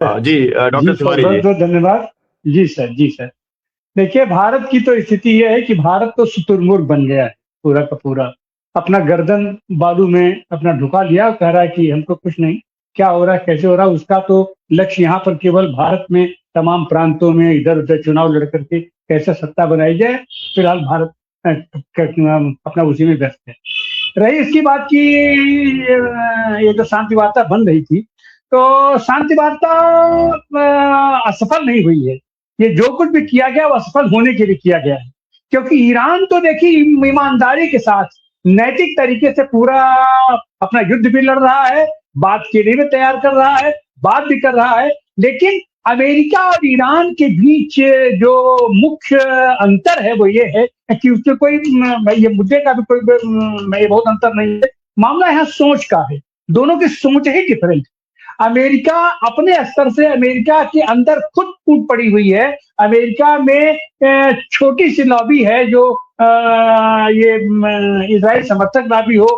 जी जी doctor sir, Tiwari बहुत जी। बहुत धन्यवाद। जी सर, जी सर। देखिए, भारत की तो स्थिति ये है कि भारत तो शुतुरमुर्ग बन गया है पूरा का पूरा। अपना गर्दन बालू में अपना झुका लिया, कह रहा है कि हमको कुछ नहीं, क्या हो रहा है, कैसे हो रहा है, उसका तो लक्ष्य यहाँ पर केवल भारत में तमाम प्रांतों में इधर-उधर चुनाव लड़ कर के कैसे सत्ता बनाई जाए, फिलहाल भारत अपना उसी में व्यस्त है। रही इसकी बात की ये जो शांति वार्ता बन रही थी, तो शांति वार्ता असफल नहीं हुई है। ये जो कुछ भी किया गया वो असफल होने के लिए किया गया है। क्योंकि ईरान तो देखिए ईमानदारी के साथ, नैतिक तरीके से पूरा अपना युद्ध भी लड़ रहा है, बात के लिए भी तैयार कर रहा है, बात भी कर रहा है। लेकिन अमेरिका और ईरान के बीच जो मुख्य अंतर है वो ये है कि उसके कोई ये मुद्दे का भी कोई ये बहुत अंतर नहीं है। मामला यहाँ सोच का है। दोनों की सोच ही डिफरेंट। अमेरिका अपने स्तर से अमेरिका के अंदर खुद फूट पड़ी हुई है। अमेरिका में छोटी सी लॉबी है जो ये इजराइल समर्थक लॉबी हो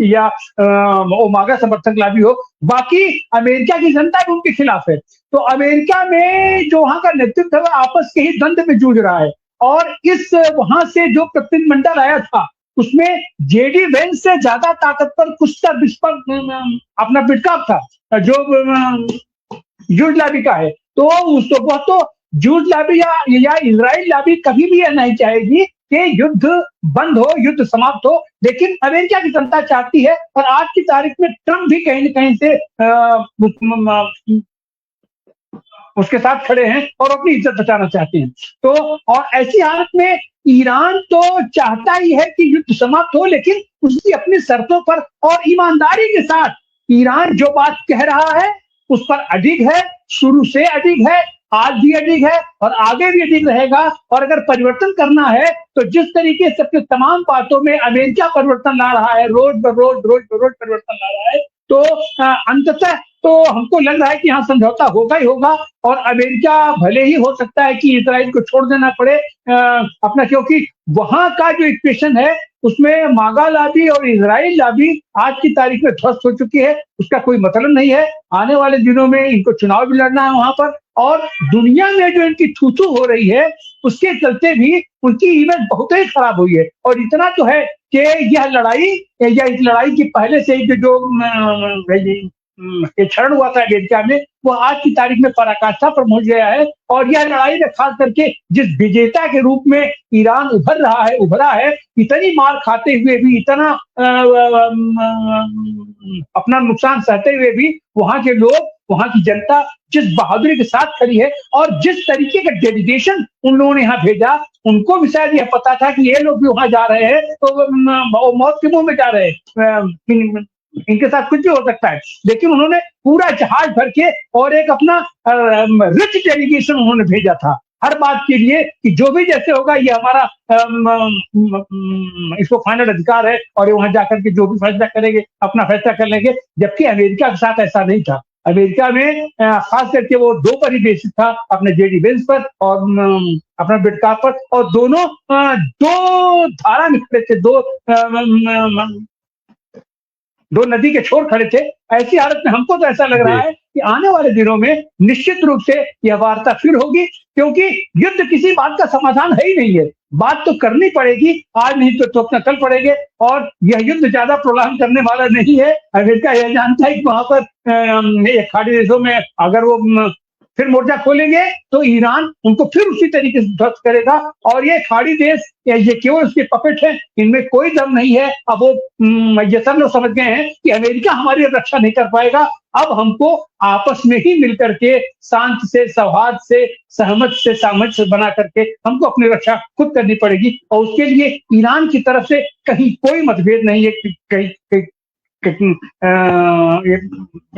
या ओमागा समर्थक लॉबी हो, बाकी अमेरिका की जनता भी उनके खिलाफ है। तो अमेरिका में जो वहां का नेतृत्व है आपस के ही द्वंद्व में जूझ रहा है। और इस वहां से जो प्रतिनिधिमंडल आया था उसमें जेडी वेंस से ज्यादा ताकतवर कुछ अपना बिटकॉप था जो जूड लाबी का है। तो उसको वह तो जूड लाबी या इजराइल लाबी कभी भी यह नहीं चाहेगी कि युद्ध बंद हो, युद्ध समाप्त हो। लेकिन अमेरिका की जनता चाहती है और आज की तारीख में ट्रंप भी कहीं न कहीं से उसके साथ खड़े हैं और अपनी इज्जत बचाना चाहते हैं। तो और ऐसी हालत में ईरान तो चाहता ही है कि युद्ध समाप्त हो, लेकिन उसकी अपनी शर्तों पर और ईमानदारी के साथ ईरान जो बात कह रहा है उस पर अडिग है, शुरू से अडिग है, आज भी अडिग है और आगे भी अडिग रहेगा। और अगर परिवर्तन करना है तो जिस तरीके से अपने तमाम बातों में अमेरिका परिवर्तन ला रहा है, रोज परिवर्तन ला रहा है, तो अंततः तो हमको लग रहा है कि यहाँ समझौता होगा ही होगा। और अमेरिका भले ही हो सकता है कि इजराइल को छोड़ देना पड़े अपना, क्योंकि वहां का जो इक्वेशन है उसमें मागा लाबी और इजराइल लाबी आज की तारीख में ध्वस्त हो चुकी है। उसका कोई मतलब नहीं है। आने वाले दिनों में इनको चुनाव भी लड़ना है वहां पर, और दुनिया में जो इनकी थू हो रही है उसके चलते भी उनकी इमेज बहुत ही खराब हुई है। और इतना तो है कि यह लड़ाई या इस लड़ाई की पहले से ही जो ये क्षरण हुआ था अमेरिका में, वो आज की तारीख में पराकाष्ठा पर पहुंच गया है। और यह लड़ाई में खास करके जिस विजेता के रूप में ईरान उभरा है, इतनी मार खाते हुए भी, इतना अपना नुकसान सहते हुए भी वहां के लोग, वहां की जनता जिस बहादुरी के साथ खड़ी है और जिस तरीके का डेडिकेशन उन लोगों ने यहाँ भेजा, उनको भी शायद यह पता था कि ये लोग भी वहां जा रहे हैं तो मौत के मुंह में जा रहे हैं, इनके साथ कुछ भी हो सकता है। लेकिन उन्होंने पूरा जहाज भर के और एक अपना रिच डेलीगेशन उन्होंने भेजा था हर बात के लिए कि जो भी जैसे होगा ये हमारा इसको फाइनल अधिकार है और ये वहां जाकर के जो भी फैसला करेंगे अपना फैसला कर लेंगे। जबकि अमेरिका के साथ ऐसा नहीं था। अमेरिका में खास करके वो दो पर ही बेसिस था, अपने जेडी वेंस पर और अपना बिटकॉप पर, और दोनों दो धारा में खड़े थे, दो नदी के छोर खड़े थे। ऐसी हालत में हमको तो ऐसा लग रहा है कि आने वाले दिनों में निश्चित रूप से यह वार्ता फिर होगी, क्योंकि युद्ध किसी बात का समाधान है ही नहीं है। बात तो करनी पड़ेगी, आज नहीं तो अपना कल पड़ेंगे। और यह युद्ध ज्यादा प्रोलॉन्ग करने वाला नहीं है। अमेरिका यह जानता है कि वहां पर खाड़ी देशों में अगर वो फिर मोर्चा खोलेंगे तो ईरान उनको फिर उसी तरीके से ध्वस्त करेगा। और ये खाड़ी देश ये केवल उसके पपेट है, इनमें कोई दम नहीं है। अब वो ये सब लोग समझ गए हैं कि अमेरिका हमारी रक्षा नहीं कर पाएगा। अब हमको आपस में ही मिलकर के शांत से, सौहार्द से, सहमत से, सामंजस्य बना करके हमको अपनी रक्षा खुद करनी पड़ेगी। और उसके लिए ईरान की तरफ से कहीं कोई मतभेद नहीं है, कहीं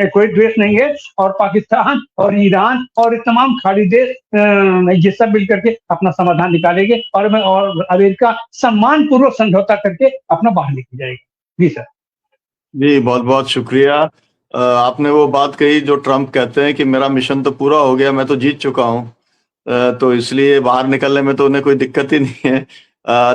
कोई द्वेष नहीं है। और पाकिस्तान और ईरान और तमाम खाड़ी देश ये सब मिलकर के अपना समाधान निकालेंगे और अमेरिका सम्मान पूर्वक समझौता करके अपना बाहर निकल जाएगा। जी सर। जी बहुत बहुत शुक्रिया। आपने वो बात कही जो ट्रम्प कहते हैं कि मेरा मिशन तो पूरा हो गया, मैं तो जीत चुका हूँ, तो इसलिए बाहर निकलने में तो उन्हें कोई दिक्कत ही नहीं है।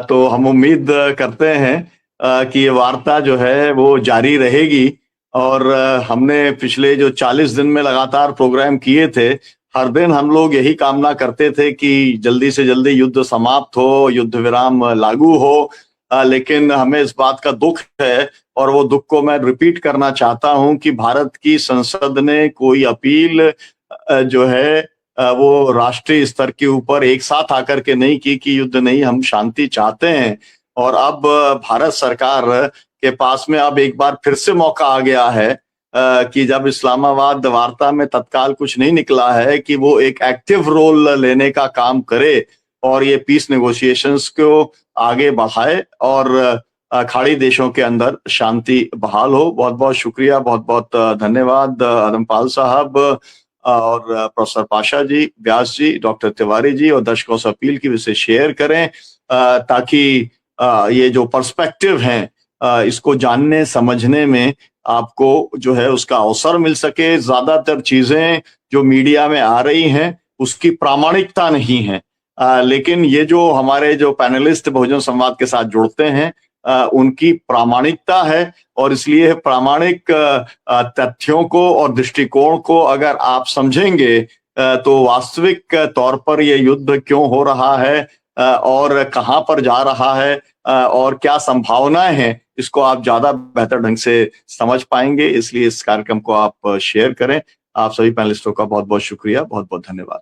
तो हम उम्मीद करते हैं कि ये वार्ता जो है वो जारी रहेगी और हमने पिछले जो 40 दिन में लगातार प्रोग्राम किए थे, हर दिन हम लोग यही कामना करते थे कि जल्दी से जल्दी युद्ध समाप्त हो, युद्ध विराम लागू हो। लेकिन हमें इस बात का दुख है, और वो दुख को मैं रिपीट करना चाहता हूं कि भारत की संसद ने कोई अपील जो है वो राष्ट्रीय स्तर के ऊपर एक साथ आकर के नहीं की कि युद्ध नहीं, हम शांति चाहते हैं। और अब भारत सरकार के पास में अब एक बार फिर से मौका आ गया है कि जब इस्लामाबाद वार्ता में तत्काल कुछ नहीं निकला है, कि वो एक एक्टिव रोल लेने का काम करे और ये पीस नेगोशिएशंस को आगे बढ़ाए और खाड़ी देशों के अंदर शांति बहाल हो। बहुत बहुत शुक्रिया, बहुत बहुत धन्यवाद आदमपाल साहब और प्रोफेसर पाशा जी, व्यास जी, डॉक्टर तिवारी जी, और दर्शकों से अपील की इसे शेयर करें ताकि ये जो पर्सपेक्टिव हैं इसको जानने समझने में आपको जो है उसका अवसर मिल सके। ज्यादातर चीजें जो मीडिया में आ रही हैं उसकी प्रामाणिकता नहीं है, लेकिन ये जो हमारे जो पैनलिस्ट बहुजन संवाद के साथ जुड़ते हैं उनकी प्रामाणिकता है, और इसलिए प्रामाणिक तथ्यों को और दृष्टिकोण को अगर आप समझेंगे तो वास्तविक तौर पर ये युद्ध क्यों हो रहा है और कहां पर जा रहा है और क्या संभावनाएं हैं, इसको आप ज्यादा बेहतर ढंग से समझ पाएंगे। इसलिए इस कार्यक्रम को आप शेयर करें। आप सभी पैनलिस्टों का बहुत बहुत शुक्रिया, बहुत बहुत धन्यवाद।